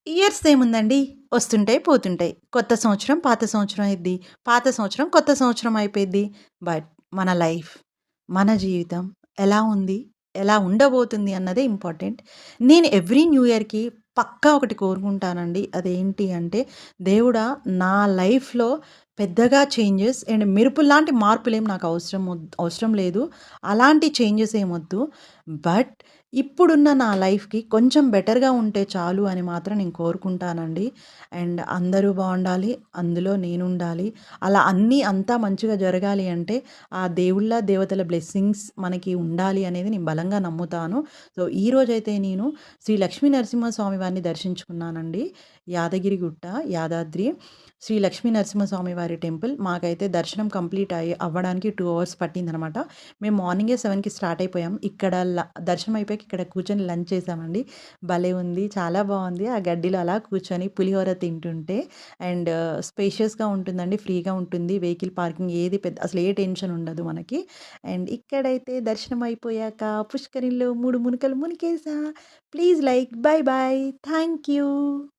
Years ఏముందండి. వస్తుంటాయి, పోతుంటాయి. కొత్త సంవత్సరం, పాత సంవత్సరం అయిద్ది. పాత సంవత్సరం, కొత్త సంవత్సరం అయిపోయిద్ది. బట్ మన లైఫ్, మన జీవితం ఎలా ఉంది? ఎలా ఉండబోతుంది అన్నదే ఇంపార్టెంట్. నేను ఎవ్రీ న్యూ ఇయర్‌కి పక్కా ఒకటి కోరుకుంటానండి. అదేంటి అంటే, దేవుడా నా లైఫ్‌లో పెద్దగా చేంజెస్ అండ్ మెరుపుల్లాంటి మార్పులేం నాకు అవసరం లేదు. అలాంటి చేంజెస్ ఏమొద్దు. బట్ ఇప్పుడున్న నా లైఫ్‌కి కొంచెం బెటర్‌గా ఉంటే చాలు అని మాత్రం నేను కోరుకుంటానండి. అండ్ అందరూ బావుండాలి. అందులో నేనుండాలి. అలా అన్నీ అంతా మంచిగా జరగాలి అంటే ఆ దేవుళ్ళ, దేవతల బ్లెస్సింగ్స్ మనకి ఉండాలి అనేది నేను బలంగా నమ్ముతాను. సో, ఈరోజైతే నేను శ్రీ లక్ష్మీ నరసింహస్వామి వారిని దర్శించుకున్నానండి. యాదగిరిగుట్ట, యాదాద్రి శ్రీ లక్ష్మీ నరసింహస్వామి వారి టెంపుల్. మాకైతే దర్శనం కంప్లీట్ అవ్వడానికి 2 అవర్స్ పట్టిందనమాట. మేము మార్నింగే 7కి స్టార్ట్ అయిపోయాం. ఇక్కడ దర్శనం అయిపోయాక ఇక్కడ కూర్చొని లంచ్ చేసామండి. భలే ఉంది. చాలా బావుంది. ఆ గడ్డిలో అలా కూర్చొని పులిహోర తింటుంటే అండ్ స్పేషియస్‌గా ఉంటుందండి. ఫ్రీగా ఉంటుంది. వెహికల్ పార్కింగ్ ఏది అసలు ఏ టెన్షన్ ఉండదు మనకి. అండ్ ఇక్కడైతే దర్శనం అయిపోయాక పుష్కరిణిలో 3 మునకలు మునికేసా. Please like. Bye bye. Thank you.